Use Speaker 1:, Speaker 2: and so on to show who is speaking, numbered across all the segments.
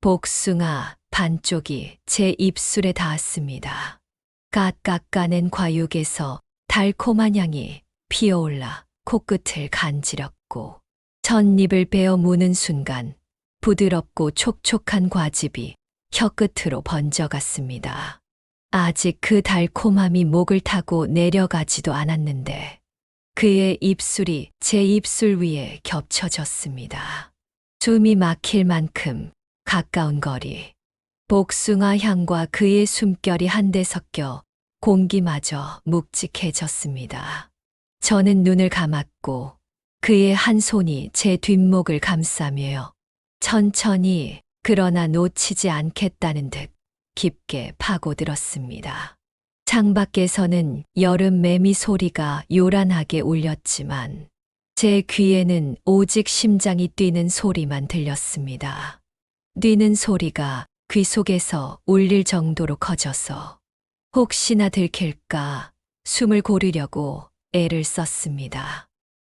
Speaker 1: 복숭아 반쪽이 제 입술에 닿았습니다. 깎아낸 과육에서 달콤한 향이 피어올라 코끝을 간지럽고 첫 입을 베어 무는 순간 부드럽고 촉촉한 과즙이 혀끝으로 번져갔습니다. 아직 그 달콤함이 목을 타고 내려가지도 않았는데 그의 입술이 제 입술 위에 겹쳐졌습니다. 숨이 막힐 만큼 가까운 거리. 복숭아 향과 그의 숨결이 한데 섞여 공기마저 묵직해졌습니다. 저는 눈을 감았고 그의 한 손이 제 뒷목을 감싸며 천천히 그러나 놓치지 않겠다는 듯 깊게 파고들었습니다. 창밖에서는 여름 매미 소리가 요란하게 울렸지만 제 귀에는 오직 심장이 뛰는 소리만 들렸습니다. 뛰는 소리가 귀 속에서 울릴 정도로 커져서 혹시나 들킬까 숨을 고르려고 애를 썼습니다.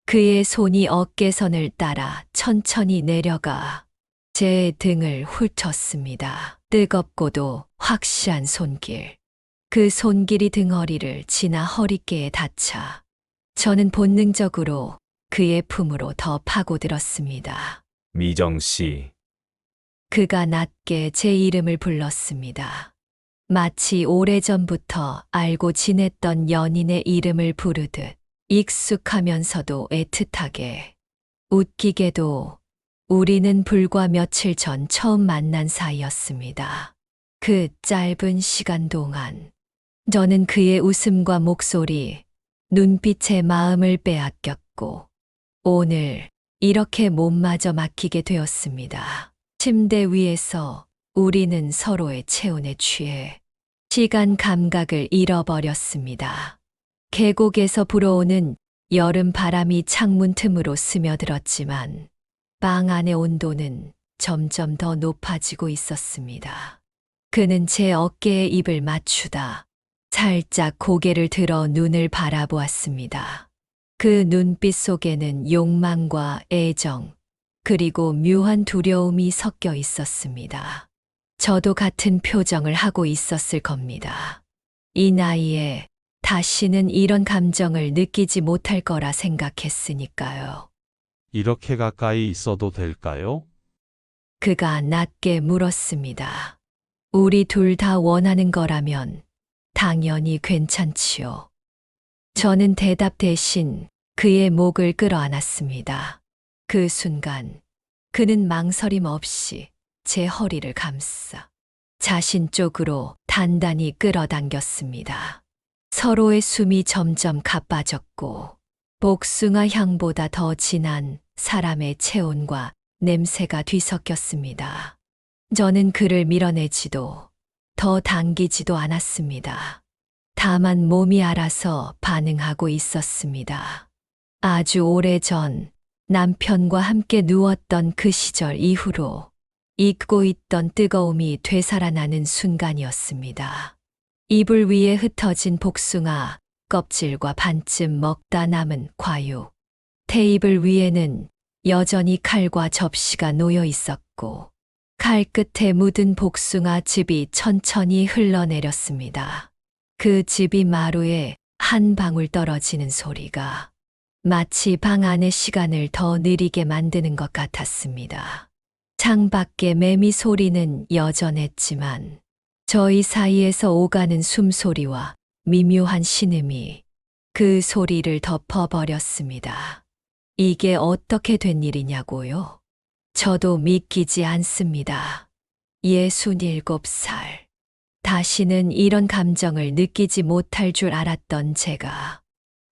Speaker 1: 그의 손이 어깨선을 따라 천천히 내려가 제 등을 훑었습니다. 뜨겁고도 확실한 손길. 그 손길이 등허리를 지나 허리께에 닿자 저는 본능적으로 그의 품으로 더 파고들었습니다.
Speaker 2: 미정 씨,
Speaker 1: 그가 낮게 제 이름을 불렀습니다. 마치 오래전부터 알고 지냈던 연인의 이름을 부르듯 익숙하면서도 애틋하게 웃기게도 우리는 불과 며칠 전 처음 만난 사이였습니다. 그 짧은 시간 동안 저는 그의 웃음과 목소리, 눈빛에 마음을 빼앗겼고 오늘 이렇게 몸마저 맡기게 되었습니다. 침대 위에서 우리는 서로의 체온에 취해 시간 감각을 잃어버렸습니다. 계곡에서 불어오는 여름 바람이 창문 틈으로 스며들었지만 방 안의 온도는 점점 더 높아지고 있었습니다. 그는 제 어깨에 입을 맞추다 살짝 고개를 들어 눈을 바라보았습니다. 그 눈빛 속에는 욕망과 애정, 그리고 묘한 두려움이 섞여 있었습니다. 저도 같은 표정을 하고 있었을 겁니다. 이 나이에 다시는 이런 감정을 느끼지 못할 거라 생각했으니까요.
Speaker 3: 이렇게 가까이 있어도 될까요?
Speaker 1: 그가 낮게 물었습니다. 우리 둘 다 원하는 거라면 당연히 괜찮지요. 저는 대답 대신 그의 목을 끌어안았습니다. 그 순간 그는 망설임 없이 제 허리를 감싸 자신 쪽으로 단단히 끌어당겼습니다. 서로의 숨이 점점 가빠졌고 복숭아 향보다 더 진한 사람의 체온과 냄새가 뒤섞였습니다. 저는 그를 밀어내지도 더 당기지도 않았습니다. 다만 몸이 알아서 반응하고 있었습니다. 아주 오래전 남편과 함께 누웠던 그 시절 이후로 잊고 있던 뜨거움이 되살아나는 순간이었습니다. 이불 위에 흩어진 복숭아 껍질과 반쯤 먹다 남은 과육. 테이블 위에는 여전히 칼과 접시가 놓여 있었고 칼 끝에 묻은 복숭아 즙이 천천히 흘러내렸습니다. 그 즙이 마루에 한 방울 떨어지는 소리가 마치 방 안의 시간을 더 느리게 만드는 것 같았습니다. 창밖의 매미 소리는 여전했지만 저희 사이에서 오가는 숨소리와 미묘한 신음이 그 소리를 덮어버렸습니다. 이게 어떻게 된 일이냐고요? 저도 믿기지 않습니다. 67살. 다시는 이런 감정을 느끼지 못할 줄 알았던 제가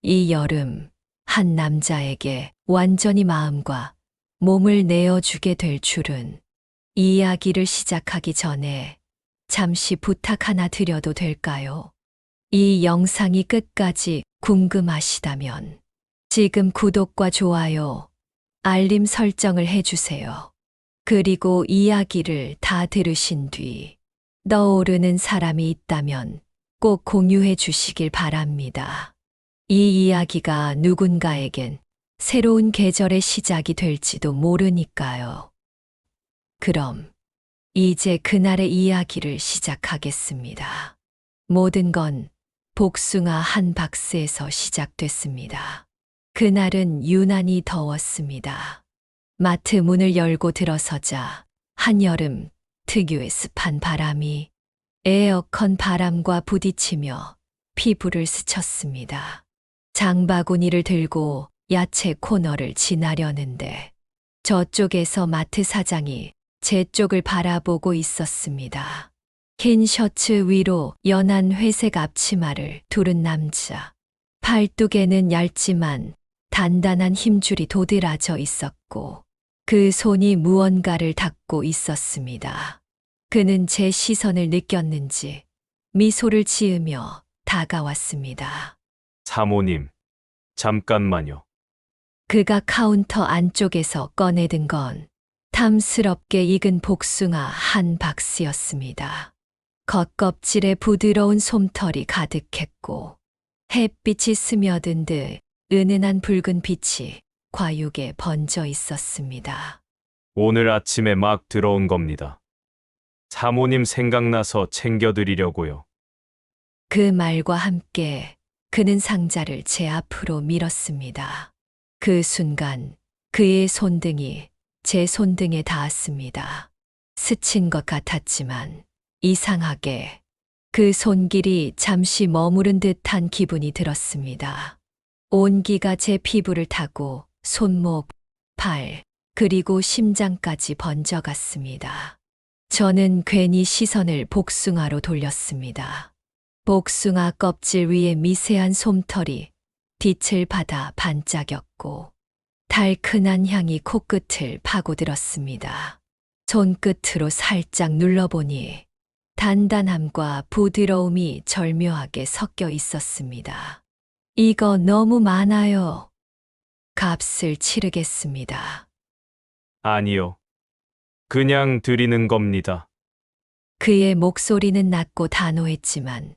Speaker 1: 이 여름 한 남자에게 완전히 마음과 몸을 내어주게 될 줄은. 이야기를 시작하기 전에 잠시 부탁 하나 드려도 될까요? 이 영상이 끝까지 궁금하시다면 지금 구독과 좋아요, 알림 설정을 해주세요. 그리고 이야기를 다 들으신 뒤 떠오르는 사람이 있다면 꼭 공유해 주시길 바랍니다. 이 이야기가 누군가에겐 새로운 계절의 시작이 될지도 모르니까요. 그럼 이제 그날의 이야기를 시작하겠습니다. 모든 건 복숭아 한 박스에서 시작됐습니다. 그날은 유난히 더웠습니다. 마트 문을 열고 들어서자 한여름 특유의 습한 바람이 에어컨 바람과 부딪히며 피부를 스쳤습니다. 장바구니를 들고 야채 코너를 지나려는데 저쪽에서 마트 사장이 제 쪽을 바라보고 있었습니다. 흰 셔츠 위로 연한 회색 앞치마를 두른 남자. 팔뚝에는 얇지만 단단한 힘줄이 도드라져 있었고 그 손이 무언가를 닦고 있었습니다. 그는 제 시선을 느꼈는지 미소를 지으며 다가왔습니다.
Speaker 2: 사모님, 잠깐만요.
Speaker 1: 그가 카운터 안쪽에서 꺼내든 건 탐스럽게 익은 복숭아 한 박스였습니다. 겉껍질에 부드러운 솜털이 가득했고 햇빛이 스며든 듯 은은한 붉은 빛이 과육에 번져 있었습니다.
Speaker 2: 오늘 아침에 막 들어온 겁니다. 사모님 생각나서 챙겨드리려고요.
Speaker 1: 그 말과 함께 그는 상자를 제 앞으로 밀었습니다. 그 순간 그의 손등이 제 손등에 닿았습니다. 스친 것 같았지만 이상하게 그 손길이 잠시 머무른 듯한 기분이 들었습니다. 온기가 제 피부를 타고 손목, 팔, 그리고 심장까지 번져갔습니다. 저는 괜히 시선을 복숭아로 돌렸습니다. 복숭아 껍질 위에 미세한 솜털이 빛을 받아 반짝였고 달큰한 향이 코끝을 파고들었습니다. 손끝으로 살짝 눌러보니 단단함과 부드러움이 절묘하게 섞여 있었습니다. 이거 너무 많아요. 값을 치르겠습니다.
Speaker 2: 아니요. 그냥 드리는 겁니다.
Speaker 1: 그의 목소리는 낮고 단호했지만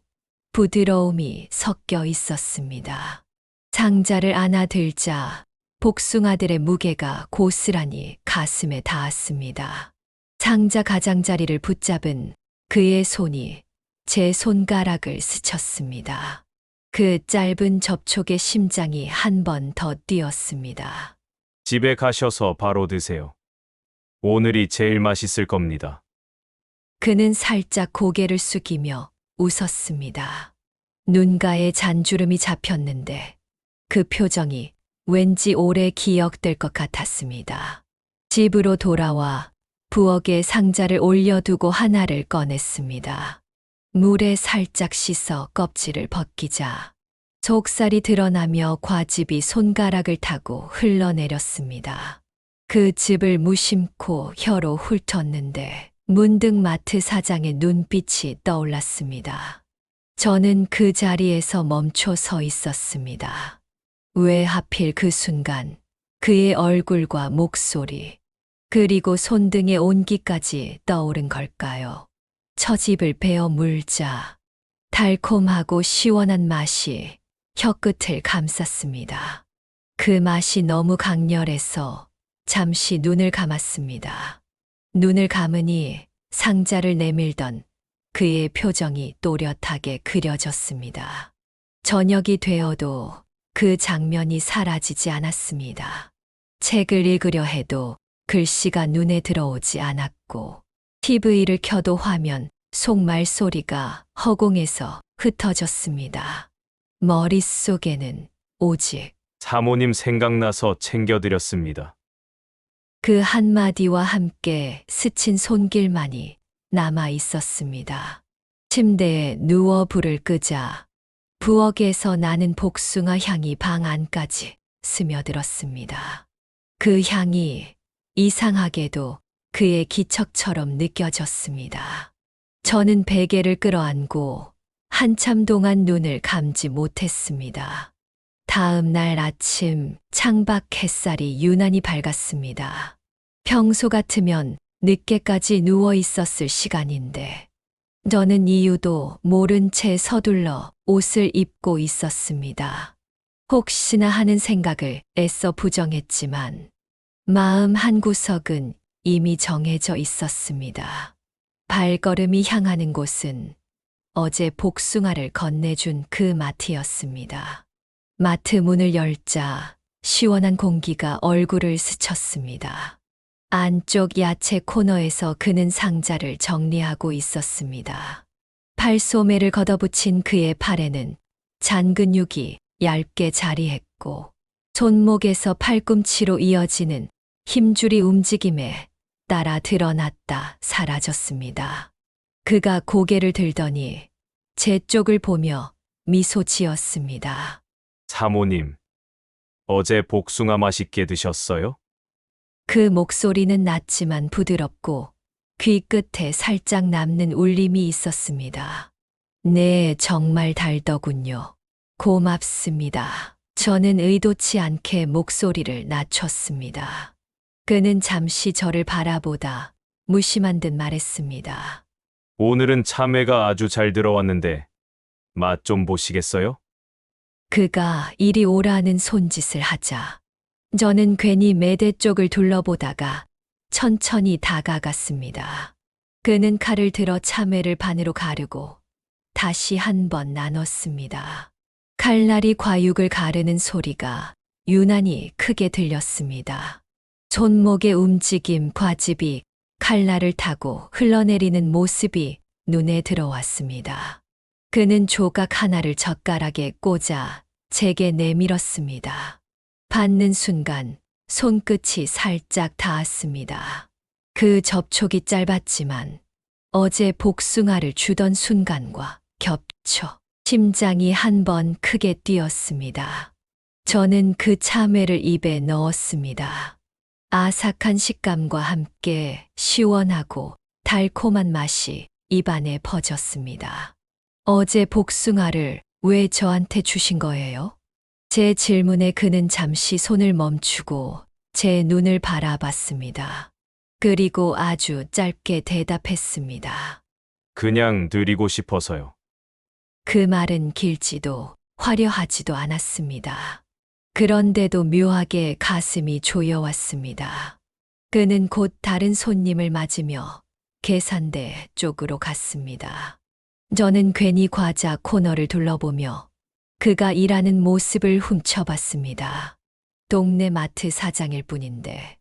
Speaker 1: 부드러움이 섞여 있었습니다. 상자를 안아들자 복숭아들의 무게가 고스란히 가슴에 닿았습니다. 상자 가장자리를 붙잡은 그의 손이 제 손가락을 스쳤습니다. 그 짧은 접촉에 심장이 한 번 더 뛰었습니다.
Speaker 2: 집에 가셔서 바로 드세요. 오늘이 제일 맛있을 겁니다.
Speaker 1: 그는 살짝 고개를 숙이며 웃었습니다. 눈가에 잔주름이 잡혔는데 그 표정이 왠지 오래 기억될 것 같았습니다. 집으로 돌아와 부엌에 상자를 올려두고 하나를 꺼냈습니다. 물에 살짝 씻어 껍질을 벗기자 속살이 드러나며 과즙이 손가락을 타고 흘러내렸습니다. 그 즙을 무심코 혀로 훑었는데 문득 마트 사장의 눈빛이 떠올랐습니다. 저는 그 자리에서 멈춰 서 있었습니다. 왜 하필 그 순간 그의 얼굴과 목소리 그리고 손등의 온기까지 떠오른 걸까요? 처집을 베어 물자 달콤하고 시원한 맛이 혀끝을 감쌌습니다. 그 맛이 너무 강렬해서 잠시 눈을 감았습니다. 눈을 감으니 상자를 내밀던 그의 표정이 또렷하게 그려졌습니다. 저녁이 되어도 그 장면이 사라지지 않았습니다. 책을 읽으려 해도 글씨가 눈에 들어오지 않았고 TV를 켜도 화면 속 말소리가 허공에서 흩어졌습니다. 머릿속에는 오직
Speaker 2: 사모님 생각나서 챙겨드렸습니다.
Speaker 1: 그 한마디와 함께 스친 손길만이 남아 있었습니다. 침대에 누워 불을 끄자 부엌에서 나는 복숭아 향이 방 안까지 스며들었습니다. 그 향이 이상하게도 그의 기척처럼 느껴졌습니다. 저는 베개를 끌어안고 한참 동안 눈을 감지 못했습니다. 다음 날 아침 창밖 햇살이 유난히 밝았습니다. 평소 같으면 늦게까지 누워 있었을 시간인데 저는 이유도 모른 채 서둘러 옷을 입고 있었습니다. 혹시나 하는 생각을 애써 부정했지만 마음 한구석은 이미 정해져 있었습니다. 발걸음이 향하는 곳은 어제 복숭아를 건네준 그 마트였습니다. 마트 문을 열자 시원한 공기가 얼굴을 스쳤습니다. 안쪽 야채 코너에서 그는 상자를 정리하고 있었습니다. 팔소매를 걷어붙인 그의 팔에는 잔근육이 얇게 자리했고 손목에서 팔꿈치로 이어지는 힘줄이 움직임에 따라 드러났다 사라졌습니다. 그가 고개를 들더니 제 쪽을 보며 미소 지었습니다.
Speaker 2: 사모님, 어제 복숭아 맛있게 드셨어요?
Speaker 1: 그 목소리는 낮지만 부드럽고 귀 끝에 살짝 남는 울림이 있었습니다. 네, 정말 달더군요. 고맙습니다. 저는 의도치 않게 목소리를 낮췄습니다. 그는 잠시 저를 바라보다 무심한 듯 말했습니다.
Speaker 2: 오늘은 참외가 아주 잘 들어왔는데 맛 좀 보시겠어요?
Speaker 1: 그가 이리 오라는 손짓을 하자 저는 괜히 매대 쪽을 둘러보다가 천천히 다가갔습니다. 그는 칼을 들어 참외를 반으로 가르고 다시 한 번 나눴습니다. 칼날이 과육을 가르는 소리가 유난히 크게 들렸습니다. 손목의 움직임, 과즙이 칼날을 타고 흘러내리는 모습이 눈에 들어왔습니다. 그는 조각 하나를 젓가락에 꽂아 제게 내밀었습니다. 받는 순간 손끝이 살짝 닿았습니다. 그 접촉이 짧았지만 어제 복숭아를 주던 순간과 겹쳐 심장이 한 번 크게 뛰었습니다. 저는 그 참외를 입에 넣었습니다. 아삭한 식감과 함께 시원하고 달콤한 맛이 입안에 퍼졌습니다. 어제 복숭아를 왜 저한테 주신 거예요? 제 질문에 그는 잠시 손을 멈추고 제 눈을 바라봤습니다. 그리고 아주 짧게 대답했습니다.
Speaker 2: 그냥 드리고 싶어서요.
Speaker 1: 그 말은 길지도 화려하지도 않았습니다. 그런데도 묘하게 가슴이 조여왔습니다. 그는 곧 다른 손님을 맞으며 계산대 쪽으로 갔습니다. 저는 괜히 과자 코너를 둘러보며 그가 일하는 모습을 훔쳐봤습니다. 동네 마트 사장일 뿐인데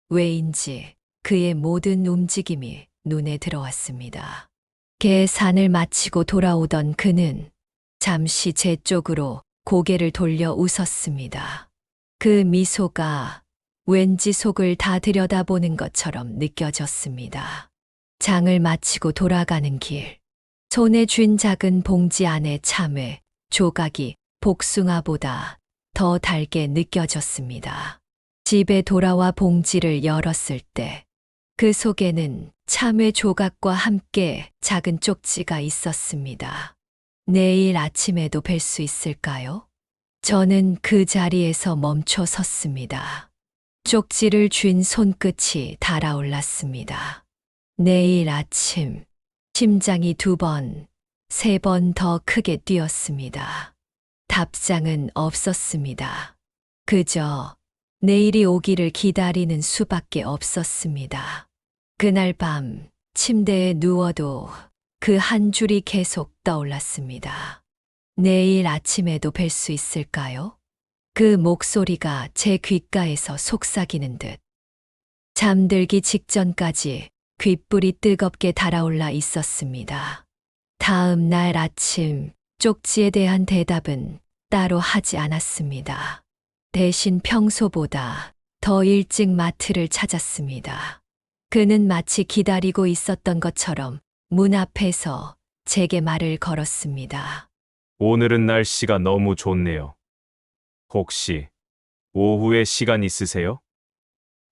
Speaker 1: 왜인지 그의 모든 움직임이 눈에 들어왔습니다. 계산을 마치고 돌아오던 그는 잠시 제 쪽으로 고개를 돌려 웃었습니다. 그 미소가 왠지 속을 다 들여다보는 것처럼 느껴졌습니다. 장을 마치고 돌아가는 길, 손에 쥔 작은 봉지 안에 참외, 조각이 복숭아보다 더 달게 느껴졌습니다. 집에 돌아와 봉지를 열었을 때 그 속에는 참외 조각과 함께 작은 쪽지가 있었습니다. 내일 아침에도 뵐 수 있을까요? 저는 그 자리에서 멈춰 섰습니다. 쪽지를 쥔 손끝이 달아올랐습니다. 내일 아침, 심장이 2번, 3번 더 크게 뛰었습니다. 답장은 없었습니다. 그저 내일이 오기를 기다리는 수밖에 없었습니다. 그날 밤 침대에 누워도 그 한 줄이 계속 떠올랐습니다. 내일 아침에도 뵐 수 있을까요? 그 목소리가 제 귓가에서 속삭이는 듯 잠들기 직전까지 귓불이 뜨겁게 달아올라 있었습니다. 다음 날 아침 쪽지에 대한 대답은 따로 하지 않았습니다. 대신 평소보다 더 일찍 마트를 찾았습니다. 그는 마치 기다리고 있었던 것처럼 문 앞에서 제게 말을 걸었습니다.
Speaker 2: 오늘은 날씨가 너무 좋네요. 혹시 오후에 시간 있으세요?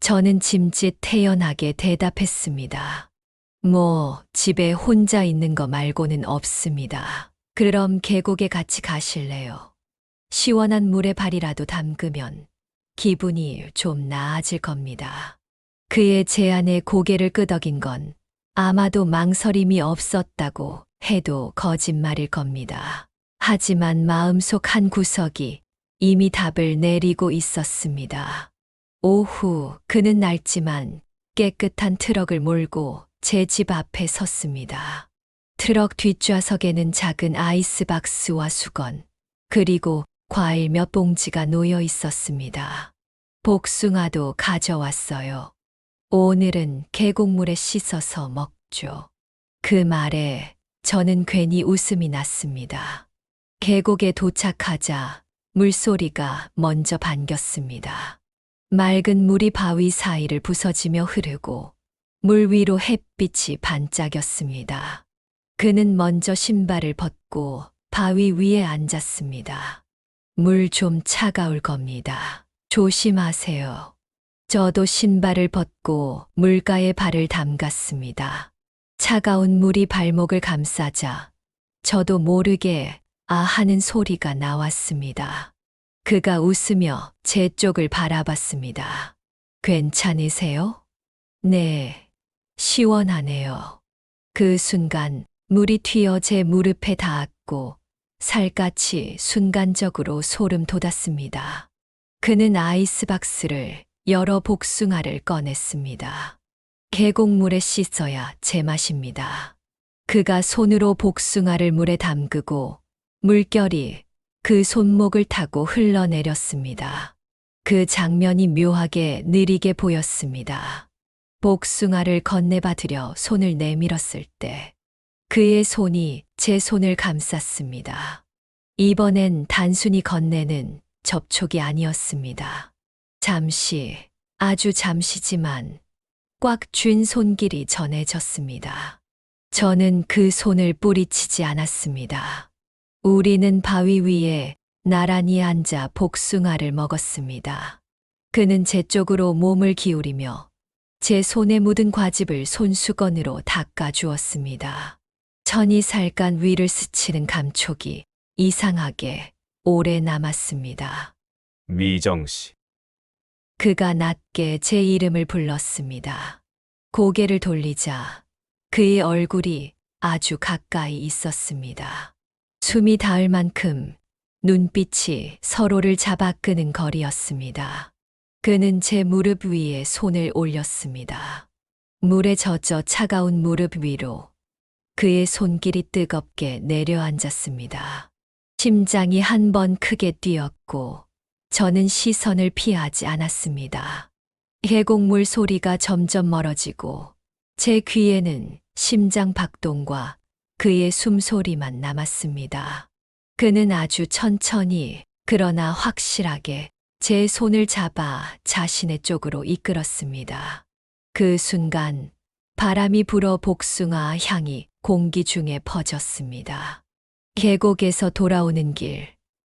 Speaker 1: 저는 짐짓 태연하게 대답했습니다. 집에 혼자 있는 거 말고는 없습니다. 그럼 계곡에 같이 가실래요? 시원한 물에 발이라도 담그면 기분이 좀 나아질 겁니다. 그의 제안에 고개를 끄덕인 건 아마도 망설임이 없었다고 해도 거짓말일 겁니다. 하지만 마음속 한 구석이 이미 답을 내리고 있었습니다. 오후 그는 낡지만 깨끗한 트럭을 몰고 제 집 앞에 섰습니다. 트럭 뒷좌석에는 작은 아이스박스와 수건, 그리고 과일 몇 봉지가 놓여 있었습니다. 복숭아도 가져왔어요. 오늘은 계곡물에 씻어서 먹죠. 그 말에 저는 괜히 웃음이 났습니다. 계곡에 도착하자 물소리가 먼저 반겼습니다. 맑은 물이 바위 사이를 부서지며 흐르고 물 위로 햇빛이 반짝였습니다. 그는 먼저 신발을 벗고 바위 위에 앉았습니다. 물 좀 차가울 겁니다. 조심하세요. 저도 신발을 벗고 물가에 발을 담갔습니다. 차가운 물이 발목을 감싸자 저도 모르게 아 하는 소리가 나왔습니다. 그가 웃으며 제 쪽을 바라봤습니다. 괜찮으세요? 네, 시원하네요. 그 순간 물이 튀어 제 무릎에 닿았고 살갗이 순간적으로 소름 돋았습니다. 그는 아이스박스를 열어 복숭아를 꺼냈습니다. 계곡물에 씻어야 제맛입니다. 그가 손으로 복숭아를 물에 담그고 물결이 그 손목을 타고 흘러내렸습니다. 그 장면이 묘하게 느리게 보였습니다. 복숭아를 건네받으려 손을 내밀었을 때 그의 손이 제 손을 감쌌습니다. 이번엔 단순히 건네는 접촉이 아니었습니다. 잠시, 아주 잠시지만 꽉 쥔 손길이 전해졌습니다. 저는 그 손을 뿌리치지 않았습니다. 우리는 바위 위에 나란히 앉아 복숭아를 먹었습니다. 그는 제 쪽으로 몸을 기울이며 제 손에 묻은 과즙을 손수건으로 닦아주었습니다. 천이 살간 위를 스치는 감촉이 이상하게 오래 남았습니다.
Speaker 2: 미정 씨.
Speaker 1: 그가 낮게 제 이름을 불렀습니다. 고개를 돌리자 그의 얼굴이 아주 가까이 있었습니다. 숨이 닿을 만큼 눈빛이 서로를 잡아 끄는 거리였습니다. 그는 제 무릎 위에 손을 올렸습니다. 물에 젖어 차가운 무릎 위로 그의 손길이 뜨겁게 내려앉았습니다. 심장이 한 번 크게 뛰었고 저는 시선을 피하지 않았습니다. 계곡물 소리가 점점 멀어지고 제 귀에는 심장 박동과 그의 숨소리만 남았습니다. 그는 아주 천천히 그러나 확실하게 제 손을 잡아 자신의 쪽으로 이끌었습니다. 그 순간 바람이 불어 복숭아 향이 공기 중에 퍼졌습니다. 계곡에서 돌아오는 길,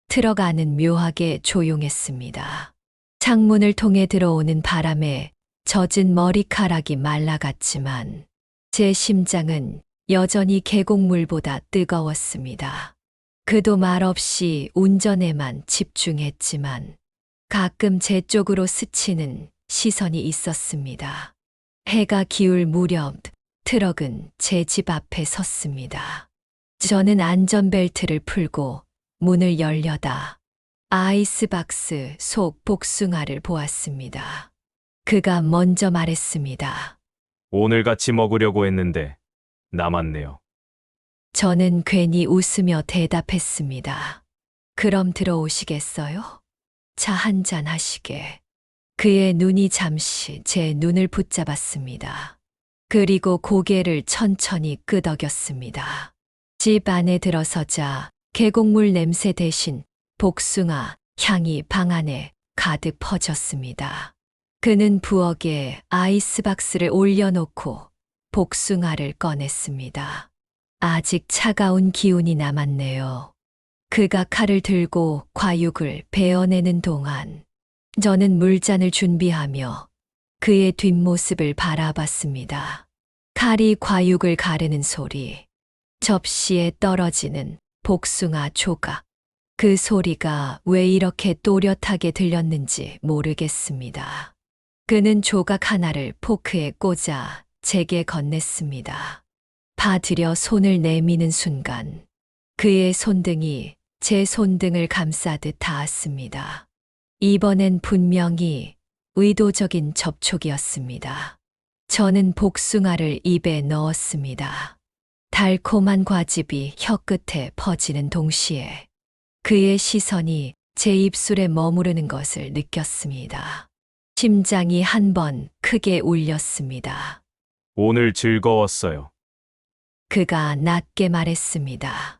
Speaker 1: 트럭 안은 묘하게 조용했습니다. 창문을 통해 들어오는 바람에 젖은 머리카락이 말라갔지만 제 심장은 여전히 계곡물보다 뜨거웠습니다. 그도 말없이 운전에만 집중했지만 가끔 제 쪽으로 스치는 시선이 있었습니다. 해가 기울 무렵 트럭은 제 집 앞에 섰습니다. 저는 안전벨트를 풀고 문을 열려다 아이스박스 속 복숭아를 보았습니다. 그가 먼저 말했습니다.
Speaker 2: 오늘 같이 먹으려고 했는데 남았네요.
Speaker 1: 저는 괜히 웃으며 대답했습니다. 그럼 들어오시겠어요? 차 한잔 하시게. 그의 눈이 잠시 제 눈을 붙잡았습니다. 그리고 고개를 천천히 끄덕였습니다. 집 안에 들어서자 계곡물 냄새 대신 복숭아 향이 방 안에 가득 퍼졌습니다. 그는 부엌에 아이스박스를 올려놓고 복숭아를 꺼냈습니다. 아직 차가운 기운이 남았네요. 그가 칼을 들고 과육을 베어내는 동안 저는 물잔을 준비하며 그의 뒷모습을 바라봤습니다. 칼이 과육을 가르는 소리, 접시에 떨어지는 복숭아 조각. 그 소리가 왜 이렇게 또렷하게 들렸는지 모르겠습니다. 그는 조각 하나를 포크에 꽂아 제게 건넸습니다. 파들여 손을 내미는 순간 그의 손등이 제 손등을 감싸듯 닿았습니다. 이번엔 분명히 의도적인 접촉이었습니다. 저는 복숭아를 입에 넣었습니다. 달콤한 과즙이 혀끝에 퍼지는 동시에 그의 시선이 제 입술에 머무르는 것을 느꼈습니다. 심장이 한 번 크게 울렸습니다.
Speaker 2: 오늘 즐거웠어요.
Speaker 1: 그가 낮게 말했습니다.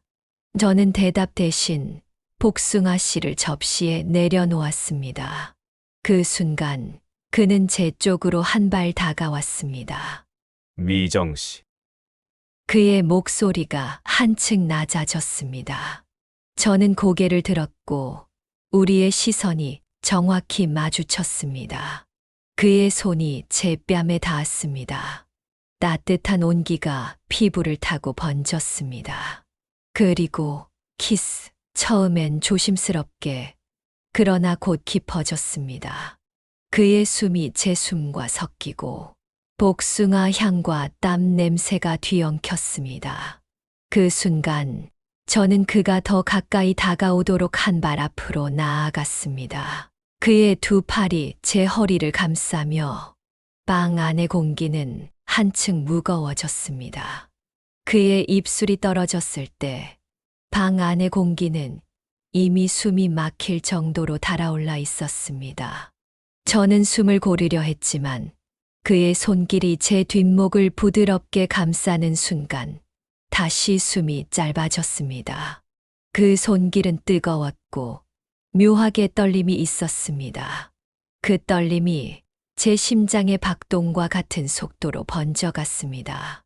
Speaker 1: 저는 대답 대신 복숭아 씨를 접시에 내려놓았습니다. 그 순간 그는 제 쪽으로 한 발 다가왔습니다.
Speaker 2: 미정 씨.
Speaker 1: 그의 목소리가 한층 낮아졌습니다. 저는 고개를 들었고 우리의 시선이 정확히 마주쳤습니다. 그의 손이 제 뺨에 닿았습니다. 따뜻한 온기가 피부를 타고 번졌습니다. 그리고 키스, 처음엔 조심스럽게, 그러나 곧 깊어졌습니다. 그의 숨이 제 숨과 섞이고 복숭아 향과 땀 냄새가 뒤엉켰습니다. 그 순간 저는 그가 더 가까이 다가오도록 한 발 앞으로 나아갔습니다. 그의 두 팔이 제 허리를 감싸며 방 안의 공기는 한층 무거워졌습니다. 그의 입술이 떨어졌을 때 방 안의 공기는 이미 숨이 막힐 정도로 달아올라 있었습니다. 저는 숨을 고르려 했지만 그의 손길이 제 뒷목을 부드럽게 감싸는 순간 다시 숨이 짧아졌습니다. 그 손길은 뜨거웠고 묘하게 떨림이 있었습니다. 그 떨림이 제 심장의 박동과 같은 속도로 번져갔습니다.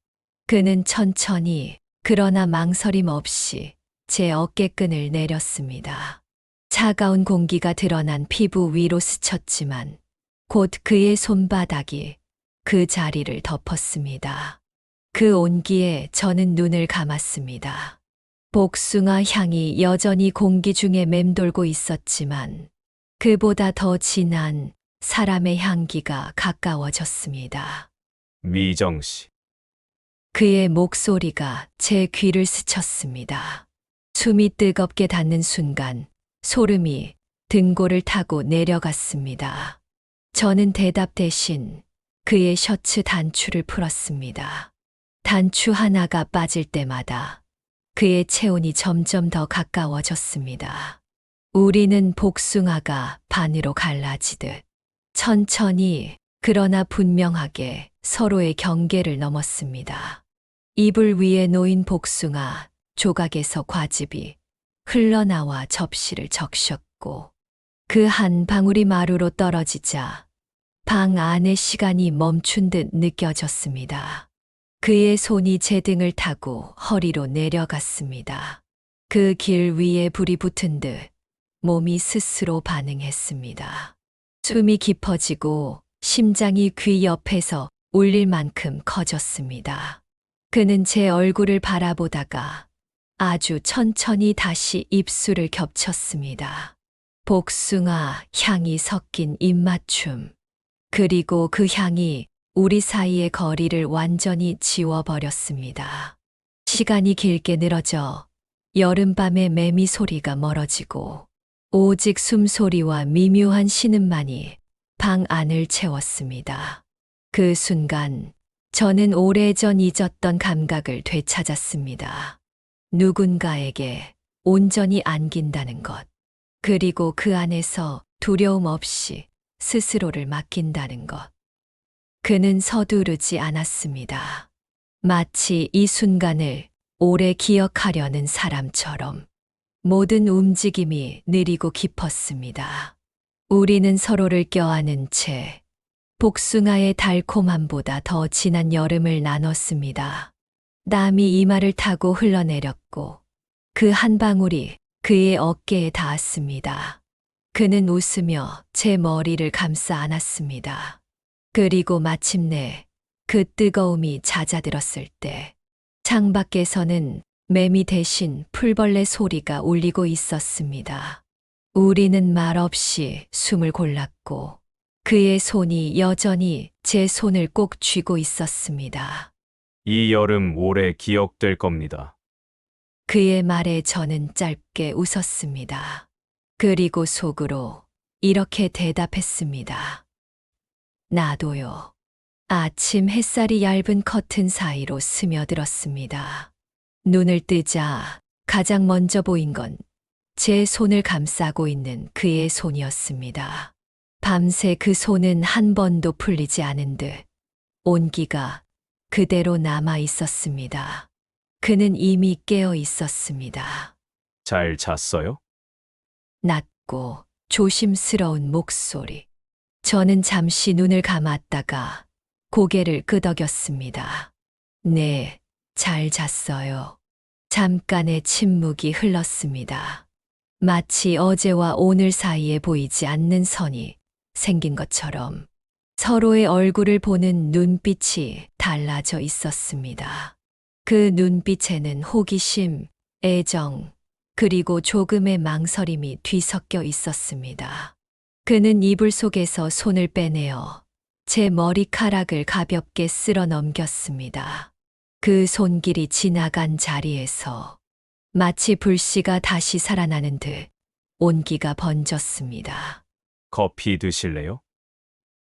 Speaker 1: 그는 천천히 그러나 망설임 없이 제 어깨끈을 내렸습니다. 차가운 공기가 드러난 피부 위로 스쳤지만 곧 그의 손바닥이 그 자리를 덮었습니다. 그 온기에 저는 눈을 감았습니다. 복숭아 향이 여전히 공기 중에 맴돌고 있었지만 그보다 더 진한 사람의 향기가 가까워졌습니다.
Speaker 2: 미정 씨.
Speaker 1: 그의 목소리가 제 귀를 스쳤습니다. 숨이 뜨겁게 닿는 순간 소름이 등골을 타고 내려갔습니다. 저는 대답 대신 그의 셔츠 단추를 풀었습니다. 단추 하나가 빠질 때마다 그의 체온이 점점 더 가까워졌습니다. 우리는 복숭아가 반으로 갈라지듯 천천히 그러나 분명하게 서로의 경계를 넘었습니다. 이불 위에 놓인 복숭아 조각에서 과즙이 흘러나와 접시를 적셨고 그 한 방울이 마루로 떨어지자 방 안의 시간이 멈춘 듯 느껴졌습니다. 그의 손이 제 등을 타고 허리로 내려갔습니다. 그 길 위에 불이 붙은 듯 몸이 스스로 반응했습니다. 숨이 깊어지고 심장이 귀 옆에서 울릴 만큼 커졌습니다. 그는 제 얼굴을 바라보다가 아주 천천히 다시 입술을 겹쳤습니다. 복숭아 향이 섞인 입맞춤. 그리고 그 향이 우리 사이의 거리를 완전히 지워버렸습니다. 시간이 길게 늘어져 여름밤의 매미 소리가 멀어지고 오직 숨소리와 미묘한 신음만이 방 안을 채웠습니다. 그 순간 저는 오래전 잊었던 감각을 되찾았습니다. 누군가에게 온전히 안긴다는 것, 그리고 그 안에서 두려움 없이 스스로를 맡긴다는 것. 그는 서두르지 않았습니다. 마치 이 순간을 오래 기억하려는 사람처럼 모든 움직임이 느리고 깊었습니다. 우리는 서로를 껴안은 채 복숭아의 달콤함보다 더 진한 여름을 나눴습니다. 땀이 이마를 타고 흘러내렸고 그 한 방울이 그의 어깨에 닿았습니다. 그는 웃으며 제 머리를 감싸 안았습니다. 그리고 마침내 그 뜨거움이 잦아들었을 때 창밖에서는 매미 대신 풀벌레 소리가 울리고 있었습니다. 우리는 말없이 숨을 골랐고 그의 손이 여전히 제 손을 꼭 쥐고 있었습니다.
Speaker 2: 이 여름 오래 기억될 겁니다.
Speaker 1: 그의 말에 저는 짧게 웃었습니다. 그리고 속으로 이렇게 대답했습니다. 나도요. 아침 햇살이 얇은 커튼 사이로 스며들었습니다. 눈을 뜨자 가장 먼저 보인 건 제 손을 감싸고 있는 그의 손이었습니다. 밤새 그 손은 한 번도 풀리지 않은 듯 온기가 그대로 남아 있었습니다. 그는 이미 깨어 있었습니다.
Speaker 2: 잘 잤어요?
Speaker 1: 낮고 조심스러운 목소리. 저는 잠시 눈을 감았다가 고개를 끄덕였습니다. 네, 잘 잤어요. 잠깐의 침묵이 흘렀습니다. 마치 어제와 오늘 사이에 보이지 않는 선이 생긴 것처럼 서로의 얼굴을 보는 눈빛이 달라져 있었습니다. 그 눈빛에는 호기심, 애정, 그리고 조금의 망설임이 뒤섞여 있었습니다. 그는 이불 속에서 손을 빼내어 제 머리카락을 가볍게 쓸어 넘겼습니다. 그 손길이 지나간 자리에서 마치 불씨가 다시 살아나는 듯 온기가 번졌습니다.
Speaker 2: 커피 드실래요?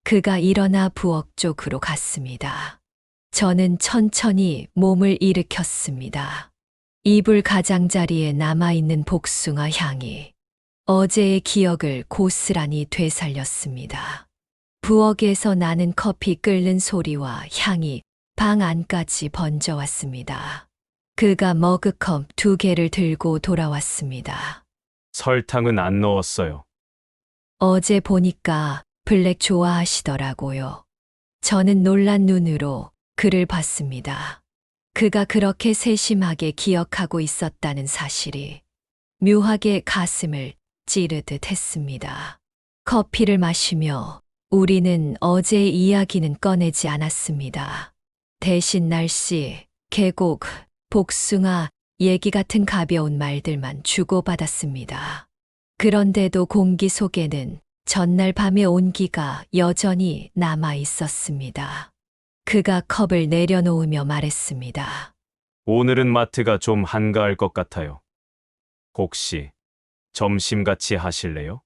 Speaker 1: 그가 일어나 부엌 쪽으로 갔습니다. 저는 천천히 몸을 일으켰습니다. 이불 가장자리에 남아있는 복숭아 향이 어제의 기억을 고스란히 되살렸습니다. 부엌에서 나는 커피 끓는 소리와 향이 방 안까지 번져왔습니다. 그가 머그컵 2개를 들고 돌아왔습니다.
Speaker 2: 설탕은 안 넣었어요.
Speaker 1: 어제 보니까 블랙 좋아하시더라고요. 저는 놀란 눈으로 그를 봤습니다. 그가 그렇게 세심하게 기억하고 있었다는 사실이 묘하게 가슴을 찌르듯 했습니다. 커피를 마시며 우리는 어제의 이야기는 꺼내지 않았습니다. 대신 날씨, 계곡, 복숭아, 얘기 같은 가벼운 말들만 주고받았습니다. 그런데도 공기 속에는 전날 밤의 온기가 여전히 남아 있었습니다. 그가 컵을 내려놓으며 말했습니다.
Speaker 2: 오늘은 마트가 좀 한가할 것 같아요. 혹시 점심 같이 하실래요?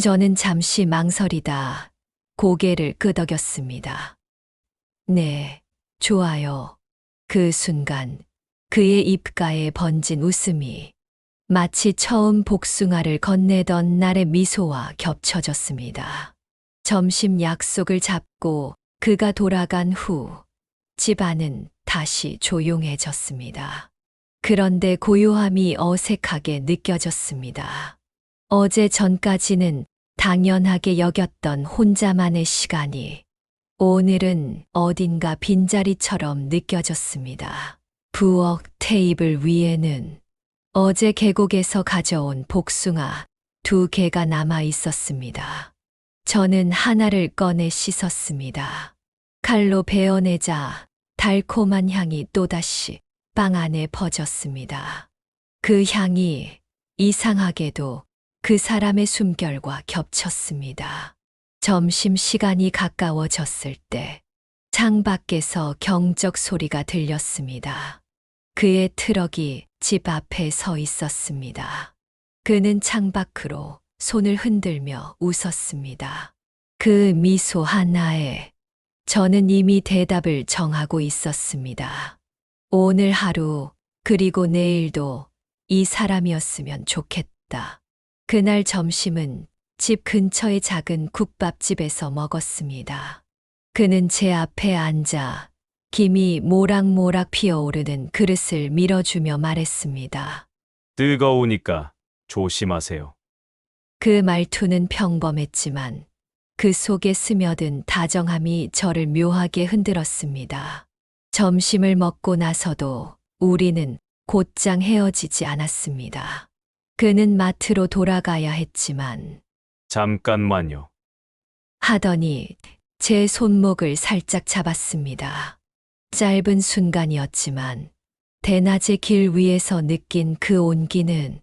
Speaker 1: 저는 잠시 망설이다 고개를 끄덕였습니다. 네, 좋아요. 그 순간 그의 입가에 번진 웃음이 마치 처음 복숭아를 건네던 날의 미소와 겹쳐졌습니다. 점심 약속을 잡고 그가 돌아간 후 집안은 다시 조용해졌습니다. 그런데 고요함이 어색하게 느껴졌습니다. 어제 전까지는 당연하게 여겼던 혼자만의 시간이 오늘은 어딘가 빈자리처럼 느껴졌습니다. 부엌 테이블 위에는 어제 계곡에서 가져온 복숭아 2개가 남아 있었습니다. 저는 하나를 꺼내 씻었습니다. 칼로 베어내자 달콤한 향이 또다시 빵 안에 퍼졌습니다. 그 향이 이상하게도 그 사람의 숨결과 겹쳤습니다. 점심시간이 가까워졌을 때 창밖에서 경적 소리가 들렸습니다. 그의 트럭이 집 앞에 서 있었습니다. 그는 창밖으로 손을 흔들며 웃었습니다. 그 미소 하나에 저는 이미 대답을 정하고 있었습니다. 오늘 하루 그리고 내일도 이 사람이었으면 좋겠다. 그날 점심은 집 근처의 작은 국밥집에서 먹었습니다. 그는 제 앞에 앉아 김이 모락모락 피어오르는 그릇을 밀어주며 말했습니다.
Speaker 2: 뜨거우니까 조심하세요.
Speaker 1: 그 말투는 평범했지만 그 속에 스며든 다정함이 저를 묘하게 흔들었습니다. 점심을 먹고 나서도 우리는 곧장 헤어지지 않았습니다. 그는 마트로 돌아가야 했지만
Speaker 2: 잠깐만요.
Speaker 1: 하더니 제 손목을 살짝 잡았습니다. 짧은 순간이었지만 대낮의 길 위에서 느낀 그 온기는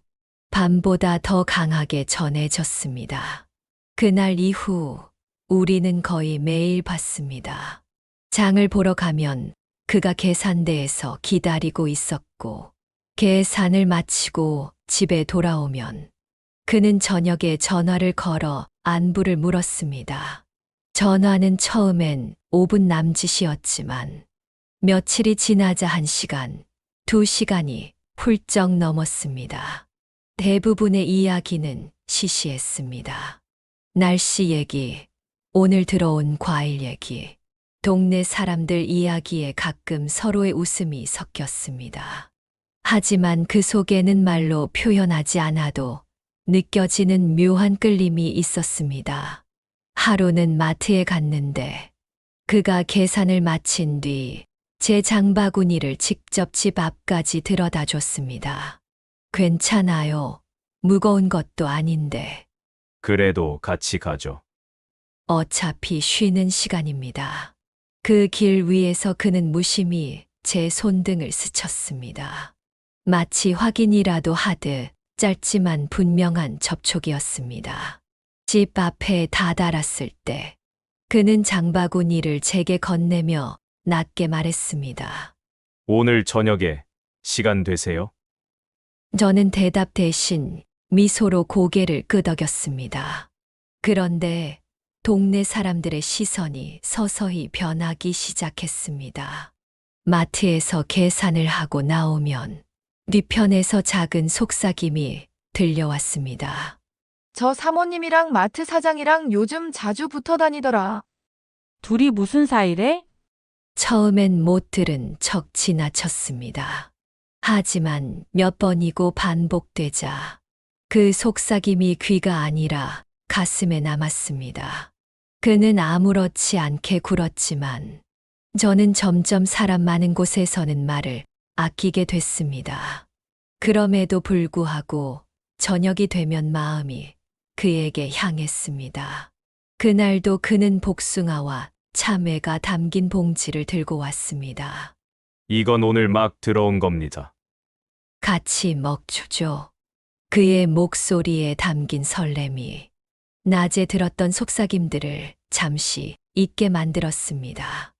Speaker 1: 밤보다 더 강하게 전해졌습니다. 그날 이후 우리는 거의 매일 봤습니다. 장을 보러 가면 그가 계산대에서 기다리고 있었고 계산을 마치고 집에 돌아오면 그는 저녁에 전화를 걸어 안부를 물었습니다. 전화는 처음엔 5분 남짓이었지만 며칠이 지나자 1시간, 2시간이 훌쩍 넘었습니다. 대부분의 이야기는 시시했습니다. 날씨 얘기, 오늘 들어온 과일 얘기, 동네 사람들 이야기에 가끔 서로의 웃음이 섞였습니다. 하지만 그 속에는 말로 표현하지 않아도 느껴지는 묘한 끌림이 있었습니다. 하루는 마트에 갔는데 그가 계산을 마친 뒤 제 장바구니를 직접 집 앞까지 들여다 줬습니다. 괜찮아요. 무거운 것도 아닌데.
Speaker 2: 그래도 같이 가죠.
Speaker 1: 어차피 쉬는 시간입니다. 그 길 위에서 그는 무심히 제 손등을 스쳤습니다. 마치 확인이라도 하듯 짧지만 분명한 접촉이었습니다. 집 앞에 다다랐을 때 그는 장바구니를 제게 건네며 낮게 말했습니다.
Speaker 2: 오늘 저녁에 시간 되세요?
Speaker 1: 저는 대답 대신 미소로 고개를 끄덕였습니다. 그런데 동네 사람들의 시선이 서서히 변하기 시작했습니다. 마트에서 계산을 하고 나오면 뒤편에서 작은 속삭임이 들려왔습니다.
Speaker 4: 저 사모님이랑 마트 사장이랑 요즘 자주 붙어 다니더라.
Speaker 5: 둘이 무슨 사이래?
Speaker 1: 처음엔 못 들은 척 지나쳤습니다. 하지만 몇 번이고 반복되자 그 속삭임이 귀가 아니라 가슴에 남았습니다. 그는 아무렇지 않게 굴었지만 저는 점점 사람 많은 곳에서는 말을 아끼게 됐습니다. 그럼에도 불구하고 저녁이 되면 마음이 그에게 향했습니다. 그날도 그는 복숭아와 참외가 담긴 봉지를 들고 왔습니다.
Speaker 2: 이건 오늘 막 들어온 겁니다.
Speaker 1: 같이 먹주죠. 그의 목소리에 담긴 설렘이 낮에 들었던 속삭임들을 잠시 잊게 만들었습니다.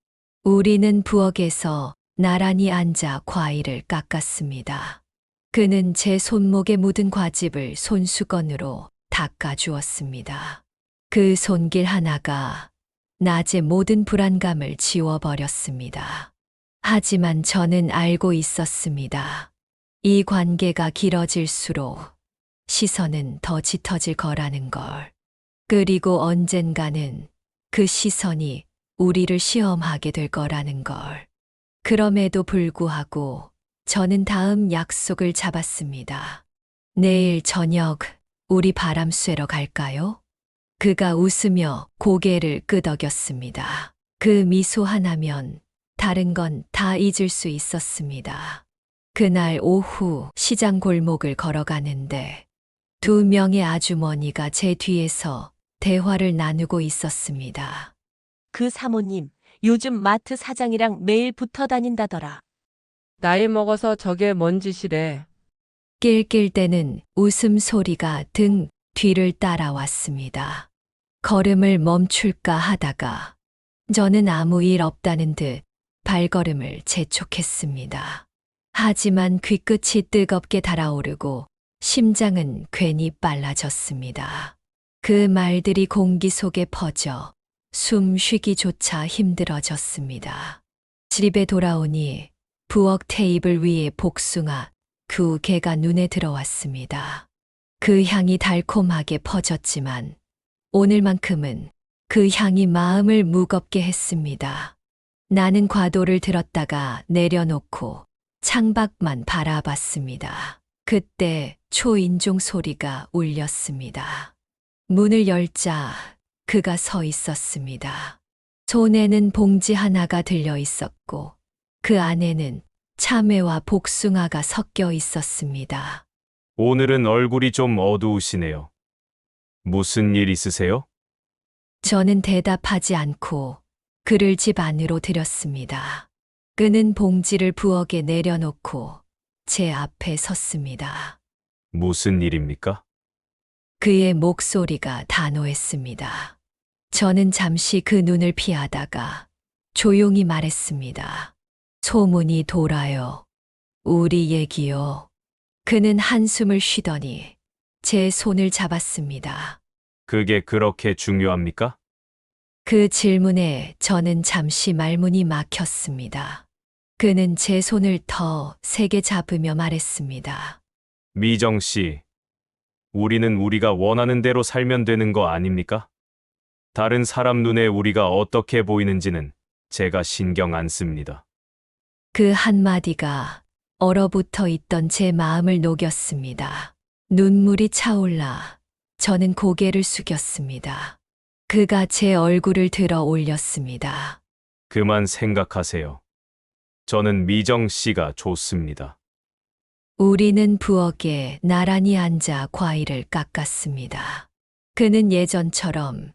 Speaker 1: 우리는 부엌에서 나란히 앉아 과일을 깎았습니다. 그는 제 손목에 묻은 과즙을 손수건으로 닦아주었습니다. 그 손길 하나가 낮의 모든 불안감을 지워버렸습니다. 하지만 저는 알고 있었습니다. 이 관계가 길어질수록 시선은 더 짙어질 거라는 걸. 그리고 언젠가는 그 시선이 우리를 시험하게 될 거라는 걸. 그럼에도 불구하고 저는 다음 약속을 잡았습니다. 내일 저녁 우리 바람 쐬러 갈까요? 그가 웃으며 고개를 끄덕였습니다. 그 미소 하나면 다른 건 다 잊을 수 있었습니다. 그날 오후 시장 골목을 걸어가는데 2명의 아주머니가 제 뒤에서 대화를 나누고 있었습니다.
Speaker 5: 그 사모님, 요즘 마트 사장이랑 매일 붙어 다닌다더라.
Speaker 6: 나이 먹어서 저게 뭔 짓이래.
Speaker 1: 낄낄대는 웃음소리가 등 뒤를 따라왔습니다. 걸음을 멈출까 하다가 저는 아무 일 없다는 듯 발걸음을 재촉했습니다. 하지만 귀끝이 뜨겁게 달아오르고 심장은 괜히 빨라졌습니다. 그 말들이 공기 속에 퍼져 숨 쉬기조차 힘들어졌습니다. 집에 돌아오니 부엌 테이블 위에 복숭아 2개가 눈에 들어왔습니다. 그 향이 달콤하게 퍼졌지만 오늘만큼은 그 향이 마음을 무겁게 했습니다. 나는 과도를 들었다가 내려놓고 창밖만 바라봤습니다. 그때 초인종 소리가 울렸습니다. 문을 열자 그가 서 있었습니다. 손에는 봉지 하나가 들려 있었고 그 안에는 참외와 복숭아가 섞여 있었습니다.
Speaker 2: 오늘은 얼굴이 좀 어두우시네요. 무슨 일 있으세요?
Speaker 1: 저는 대답하지 않고 그를 집 안으로 들였습니다. 그는 봉지를 부엌에 내려놓고 제 앞에 섰습니다.
Speaker 2: 무슨 일입니까?
Speaker 1: 그의 목소리가 단호했습니다. 저는 잠시 그 눈을 피하다가 조용히 말했습니다. 소문이 돌아요. 우리 얘기요. 그는 한숨을 쉬더니 제 손을 잡았습니다.
Speaker 2: 그게 그렇게 중요합니까?
Speaker 1: 그 질문에 저는 잠시 말문이 막혔습니다. 그는 제 손을 더 세게 잡으며 말했습니다.
Speaker 2: 미정 씨, 우리는 우리가 원하는 대로 살면 되는 거 아닙니까? 다른 사람 눈에 우리가 어떻게 보이는지는 제가 신경 안 씁니다.
Speaker 1: 그 한마디가 얼어붙어 있던 제 마음을 녹였습니다. 눈물이 차올라 저는 고개를 숙였습니다. 그가 제 얼굴을 들어 올렸습니다.
Speaker 2: 그만 생각하세요. 저는 미정 씨가 좋습니다.
Speaker 1: 우리는 부엌에 나란히 앉아 과일을 깎았습니다. 그는 예전처럼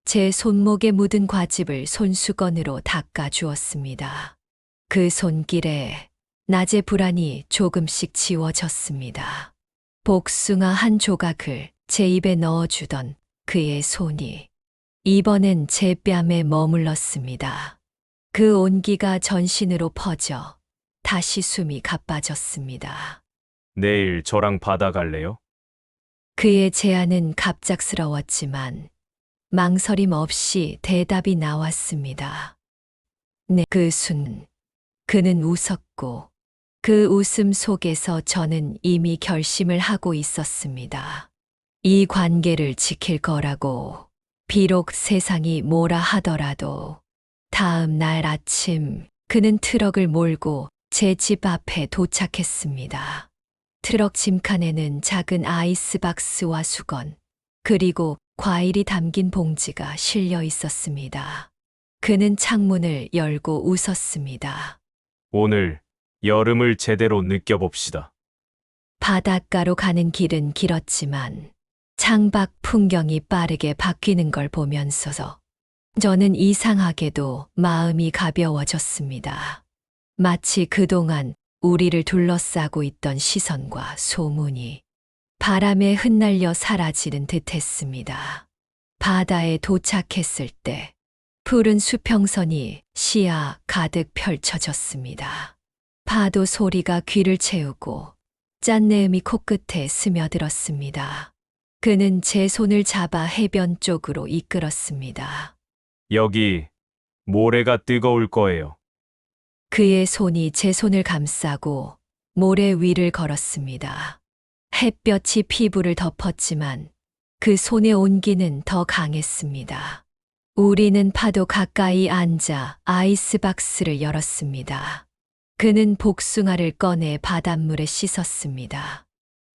Speaker 1: 제 손목에 묻은 과즙을 손수건으로 닦아 주었습니다. 그 손길에 낮의 불안이 조금씩 지워졌습니다. 복숭아 한 조각을 제 입에 넣어주던 그의 손이 이번엔 제 뺨에 머물렀습니다. 그 온기가 전신으로 퍼져 다시 숨이 가빠졌습니다.
Speaker 2: 내일 저랑 바다 갈래요?
Speaker 1: 그의 제안은 갑작스러웠지만 망설임 없이 대답이 나왔습니다. 네, 그 순간 그는 웃었고 그 웃음 속에서 저는 이미 결심을 하고 있었습니다. 이 관계를 지킬 거라고 비록 세상이 뭐라 하더라도 다음 날 아침 그는 트럭을 몰고 제 집 앞에 도착했습니다. 트럭 짐칸에는 작은 아이스박스와 수건, 그리고 과일이 담긴 봉지가 실려 있었습니다. 그는 창문을 열고 웃었습니다.
Speaker 2: 오늘 여름을 제대로 느껴봅시다.
Speaker 1: 바닷가로 가는 길은 길었지만 창밖 풍경이 빠르게 바뀌는 걸 보면서 저는 이상하게도 마음이 가벼워졌습니다. 마치 그동안 우리를 둘러싸고 있던 시선과 소문이 바람에 흩날려 사라지는 듯 했습니다. 바다에 도착했을 때 푸른 수평선이 시야 가득 펼쳐졌습니다. 파도 소리가 귀를 채우고 짠내음이 코끝에 스며들었습니다. 그는 제 손을 잡아 해변 쪽으로 이끌었습니다.
Speaker 2: 여기 모래가 뜨거울 거예요.
Speaker 1: 그의 손이 제 손을 감싸고 모래 위를 걸었습니다. 햇볕이 피부를 덮었지만 그 손의 온기는 더 강했습니다. 우리는 파도 가까이 앉아 아이스박스를 열었습니다. 그는 복숭아를 꺼내 바닷물에 씻었습니다.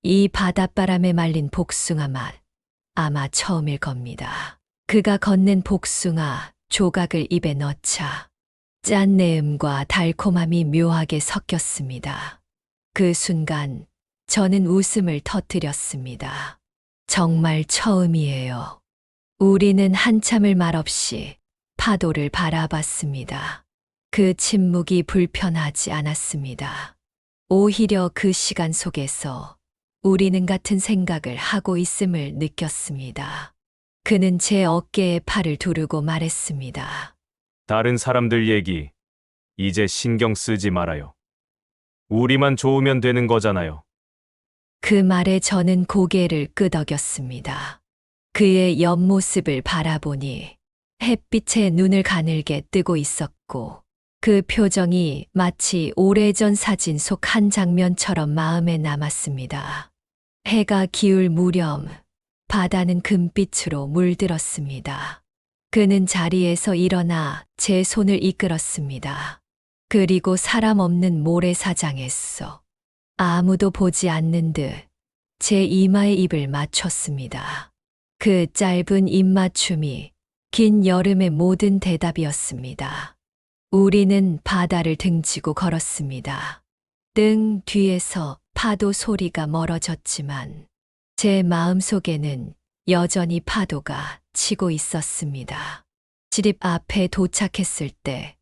Speaker 1: 이 바닷바람에 말린 복숭아 맛, 아마 처음일 겁니다. 그가 건넨 복숭아 조각을 입에 넣자 짠내음과 달콤함이 묘하게 섞였습니다. 그 순간 저는 웃음을 터뜨렸습니다. 정말 처음이에요. 우리는 한참을 말없이 파도를 바라봤습니다. 그 침묵이 불편하지 않았습니다. 오히려 그 시간 속에서 우리는 같은 생각을 하고 있음을 느꼈습니다. 그는 제 어깨에 팔을 두르고 말했습니다.
Speaker 2: 다른 사람들 얘기 이제 신경 쓰지 말아요. 우리만 좋으면 되는 거잖아요.
Speaker 1: 그 말에 저는 고개를 끄덕였습니다. 그의 옆모습을 바라보니 햇빛에 눈을 가늘게 뜨고 있었고 그 표정이 마치 오래전 사진 속 한 장면처럼 마음에 남았습니다. 해가 기울 무렵 바다는 금빛으로 물들었습니다. 그는 자리에서 일어나 제 손을 이끌었습니다. 그리고 사람 없는 모래사장에서 아무도 보지 않는 듯 제 이마에 입을 맞췄습니다. 그 짧은 입맞춤이 긴 여름의 모든 대답이었습니다. 우리는 바다를 등지고 걸었습니다. 등 뒤에서 파도 소리가 멀어졌지만 제 마음속에는 여전히 파도가 치고 있었습니다. 집 앞에 도착했을 때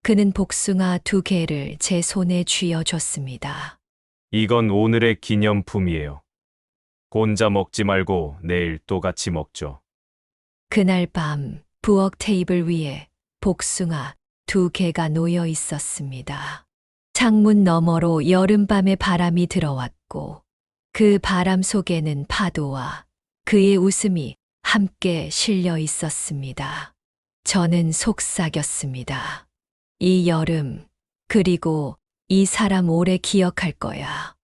Speaker 1: 그는 복숭아 2개를 제 손에 쥐어줬습니다.
Speaker 2: 이건 오늘의 기념품이에요. 혼자 먹지 말고 내일 또 같이 먹죠.
Speaker 1: 그날 밤 부엌 테이블 위에 복숭아 2개가 놓여 있었습니다. 창문 너머로 여름밤의 바람이 들어왔고 그 바람 속에는 파도와 그의 웃음이 함께 실려 있었습니다. 저는 속삭였습니다. 이 여름, 그리고 이 사람 오래 기억할 거야.